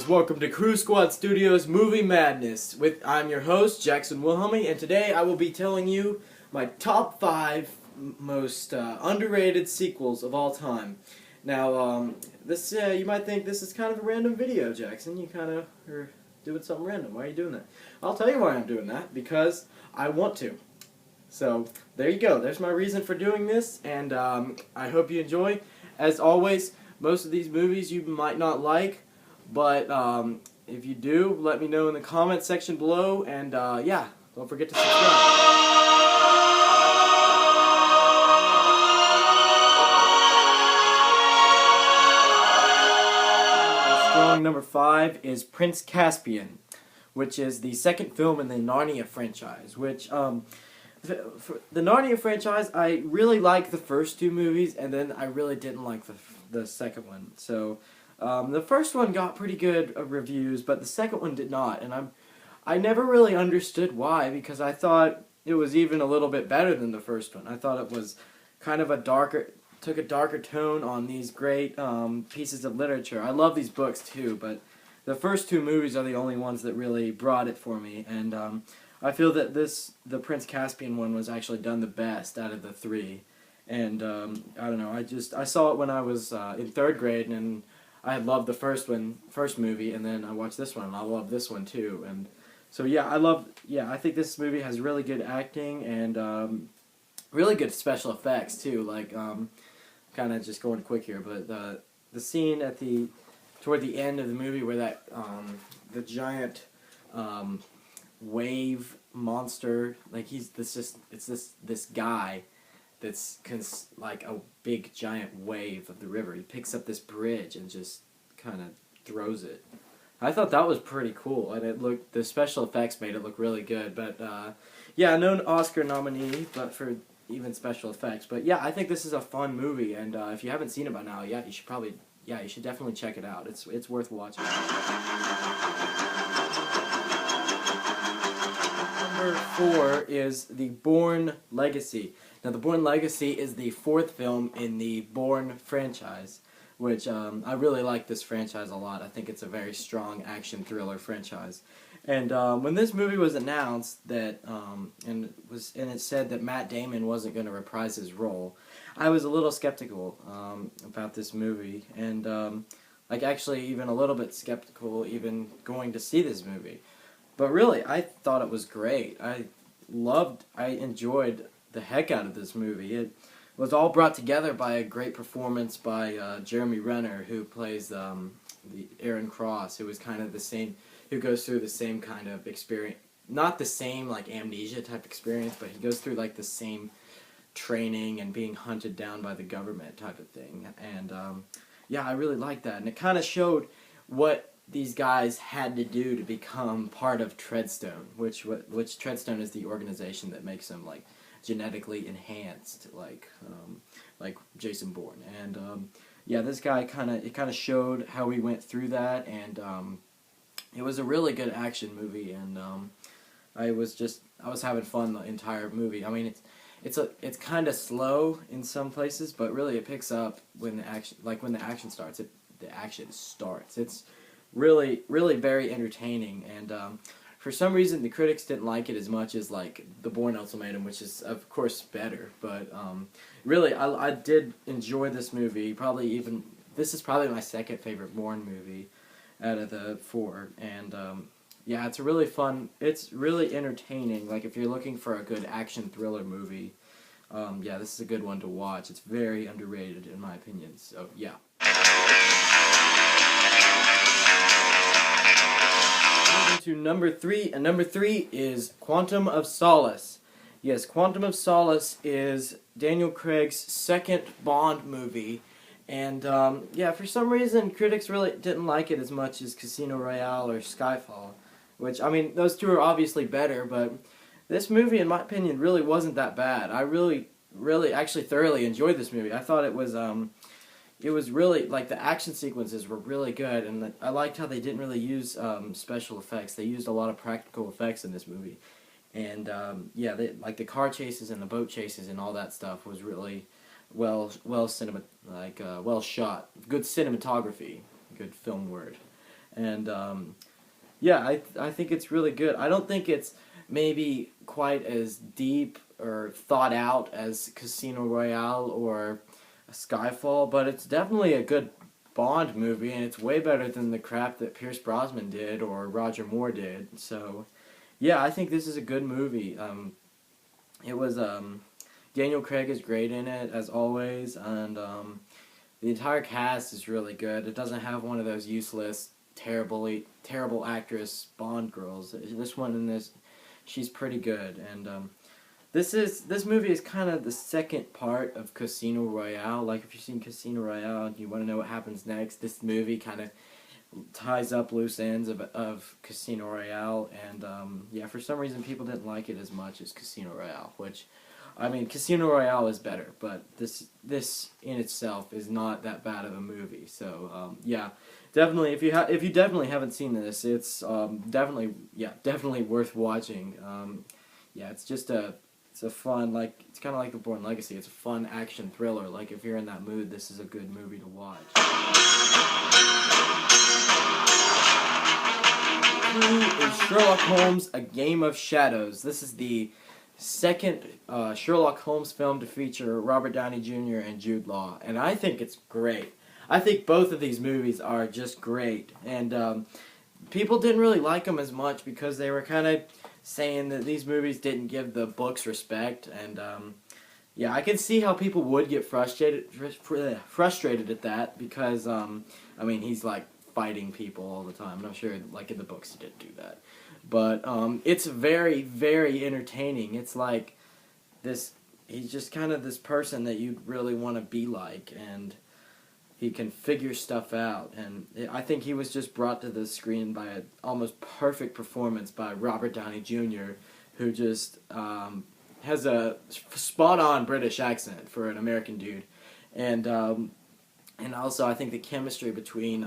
welcome to Crew Squad Studios Movie Madness. I'm your host, Jackson Wilhelmi, and today I will be telling you my top 5 most underrated sequels of all time. Now, you might think this is kind of a random video, Jackson. You kind of are doing something random. Why are you doing that? I'll tell you why I'm doing that, because I want to. So, there you go. There's my reason for doing this, and I hope you enjoy. As always, most of these movies you might not like, but if you do, let me know in the comment section below, and yeah, don't forget to subscribe. Strong number 5 is Prince Caspian, which is the second film in the Narnia franchise, which for the Narnia franchise, I really like the first 2 movies, and then I really didn't like the second one. So the first one got pretty good reviews, but the second one did not, and I never really understood why, because I thought it was even a little bit better than the first one. I thought it was kind of took a darker tone on these great pieces of literature. I love these books too, but the first 2 movies are the only ones that really brought it for me, and I feel that the Prince Caspian one was actually done the best out of the 3. And I don't know, I saw it when I was in 3rd grade, and I had loved the first movie, and then I watched this one, and I love this one too. And so yeah, I think this movie has really good acting and really good special effects too. Like kind of just going quick here, but the scene toward the end of the movie where that the giant wave monster, like it's this guy that's like a big giant wave of the river. He picks up this bridge and just kind of throws it. I thought that was pretty cool, and the special effects made it look really good. But yeah, no Oscar nominee, but for even special effects. But yeah, I think this is a fun movie, and if you haven't seen it by now, yeah, you should definitely check it out. It's worth watching. Number 4 is The Bourne Legacy. Now, The Bourne Legacy is the 4th film in the Bourne franchise, which I really like this franchise a lot. I think it's a very strong action thriller franchise. And when this movie was announced and it said that Matt Damon wasn't going to reprise his role, I was a little skeptical about this movie, and like actually even a little bit skeptical even going to see this movie. But really, I thought it was great. I enjoyed the heck out of this movie. It was all brought together by a great performance by Jeremy Renner, who plays the Aaron Cross, who is kind of the same, who goes through the same kind of experience. Not the same like amnesia type experience, but he goes through like the same training and being hunted down by the government type of thing. And yeah, I really liked that, and it kind of showed what these guys had to do to become part of Treadstone, which Treadstone is the organization that makes them like genetically enhanced, like Jason Bourne. And yeah, this guy kind of showed how he went through that, and it was a really good action movie, and I was having fun the entire movie. I mean, it's kind of slow in some places, but really it picks up when the action starts. The action starts. It's really very entertaining, and for some reason the critics didn't like it as much as like The Bourne Ultimatum, which is of course better. But really, I did enjoy this movie. This is probably my second favorite Bourne movie out of the 4, and yeah, it's really fun. It's really entertaining. Like if you're looking for a good action thriller movie, yeah, this is a good one to watch. It's very underrated in my opinion. So yeah. To number 3, and number 3 is Quantum of Solace. Yes, Quantum of Solace is Daniel Craig's second Bond movie, and yeah, for some reason critics really didn't like it as much as Casino Royale or Skyfall, which, I mean, those 2 are obviously better, but this movie, in my opinion, really wasn't that bad. I really actually thoroughly enjoyed this movie. I thought it was really, like, the action sequences were really good, and I liked how they didn't really use special effects. They used a lot of practical effects in this movie. And, yeah, like, the car chases and the boat chases and all that stuff was really well shot. Good cinematography. Good film word. and yeah, I think it's really good. I don't think it's maybe quite as deep or thought out as Casino Royale or Skyfall, but it's definitely a good Bond movie, and it's way better than the crap that Pierce Brosnan did or Roger Moore did. So, yeah, I think this is a good movie. It was Daniel Craig is great in it as always, and the entire cast is really good. It doesn't have one of those useless, terrible actress Bond girls. This one in this, she's pretty good, and this movie is kind of the second part of Casino Royale. Like, if you've seen Casino Royale and you want to know what happens next, this movie kind of ties up loose ends of Casino Royale. And yeah, for some reason people didn't like it as much as Casino Royale, which, I mean, Casino Royale is better, but this in itself is not that bad of a movie. So yeah, definitely if you definitely haven't seen this, it's definitely worth watching. Yeah, it's a fun, like, it's kind of like The Bourne Legacy. It's a fun action thriller. Like, if you're in that mood, this is a good movie to watch. Is Sherlock Holmes: A Game of Shadows. This is the second Sherlock Holmes film to feature Robert Downey Jr. and Jude Law, and I think it's great. I think both of these movies are just great, and people didn't really like them as much because they were kind of saying that these movies didn't give the books respect, and yeah, I can see how people would get frustrated at that because I mean, he's like fighting people all the time, and I'm sure like in the books he didn't do that, but it's very, very entertaining. It's like this, he's just kind of this person that you really want to be like, and he can figure stuff out, and I think he was just brought to the screen by an almost perfect performance by Robert Downey Jr., who just has a spot-on British accent for an American dude, and also I think the chemistry between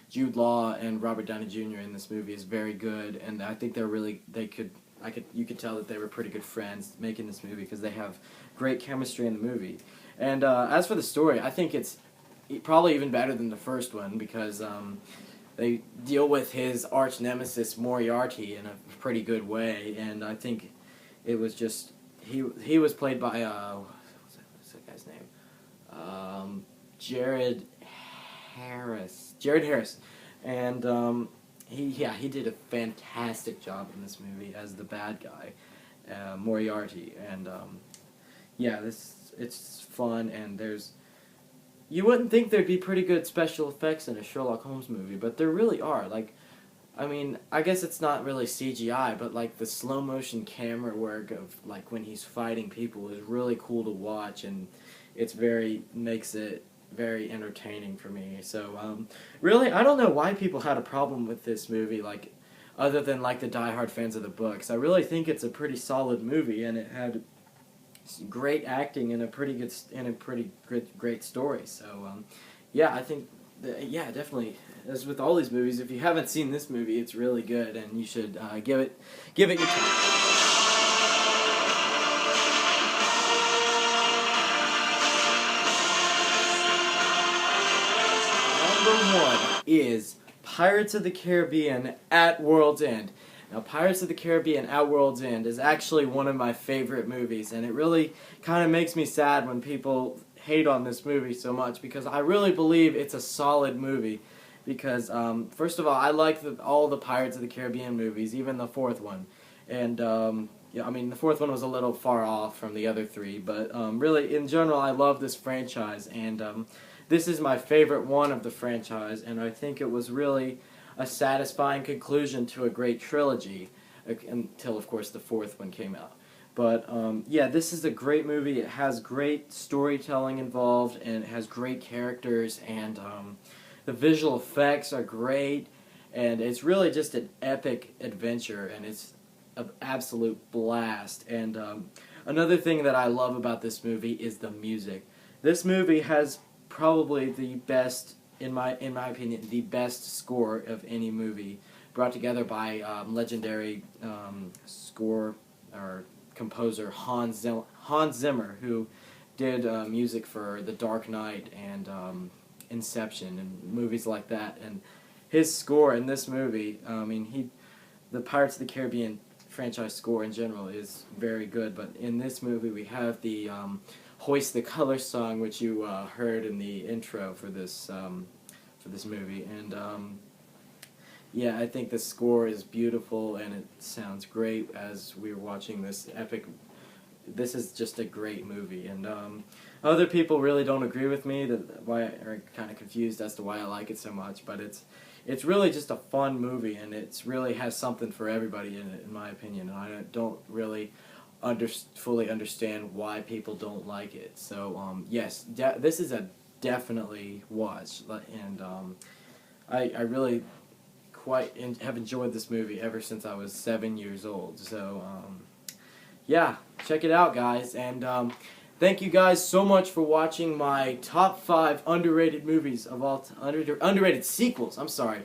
Jude Law and Robert Downey Jr. in this movie is very good, and I think you could tell that they were pretty good friends making this movie because they have great chemistry in the movie. And as for the story, I think it's probably even better than the first one because they deal with his arch nemesis Moriarty in a pretty good way, and I think it was just he was played by what's that guy's name? Jared Harris, and he did a fantastic job in this movie as the bad guy, Moriarty, and yeah, it's fun, and you wouldn't think there'd be pretty good special effects in a Sherlock Holmes movie, but there really are. Like, I mean, I guess it's not really CGI, but like the slow motion camera work of like when he's fighting people is really cool to watch, and makes it very entertaining for me. So really, I don't know why people had a problem with this movie, like other than like the diehard fans of the books. I really think it's a pretty solid movie, and it had great acting and a pretty great story. So yeah, I think definitely, as with all these movies, if you haven't seen this movie, it's really good, and you should give it your time. Number one is Pirates of the Caribbean at World's End. Now, Pirates of the Caribbean at World's End is actually one of my favorite movies, and it really kind of makes me sad when people hate on this movie so much, because I really believe it's a solid movie. Because, first of all, I like all the Pirates of the Caribbean movies, even the fourth one. And, yeah, I mean, the fourth one was a little far off from the other three, but really, in general, I love this franchise, and this is my favorite one of the franchise, and I think it was really a satisfying conclusion to a great trilogy, until, of course, the fourth one came out. But, yeah, this is a great movie. It has great storytelling involved, and it has great characters, and the visual effects are great, and it's really just an epic adventure, and it's an absolute blast. And another thing that I love about this movie is the music. This movie has probably the best, in my opinion, the best score of any movie, brought together by legendary score or composer Hans Zimmer, who did music for The Dark Knight and Inception and movies like that. And his score in this movie, I mean, the Pirates of the Caribbean franchise score in general is very good, but in this movie we have the Hoist the Color song, which you heard in the intro for this movie, and yeah, I think the score is beautiful and it sounds great as we were watching this epic. This is just a great movie, and other people really don't agree with me. Why are kind of confused as to why I like it so much, but it's really just a fun movie, and it really has something for everybody in it, in my opinion. And I don't really fully understand why people don't like it. So yes, this is a definitely watch, and I really have enjoyed this movie ever since I was 7 years old. So yeah, check it out, guys, and thank you guys so much for watching my top 5 underrated movies of all underrated sequels. I'm sorry,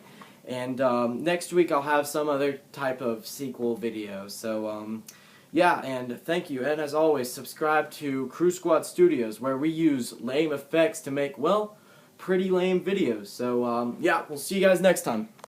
and next week I'll have some other type of sequel video. So yeah, and thank you, and as always, subscribe to Crew Squad Studios, where we use lame effects to make, well, pretty lame videos. So yeah, we'll see you guys next time.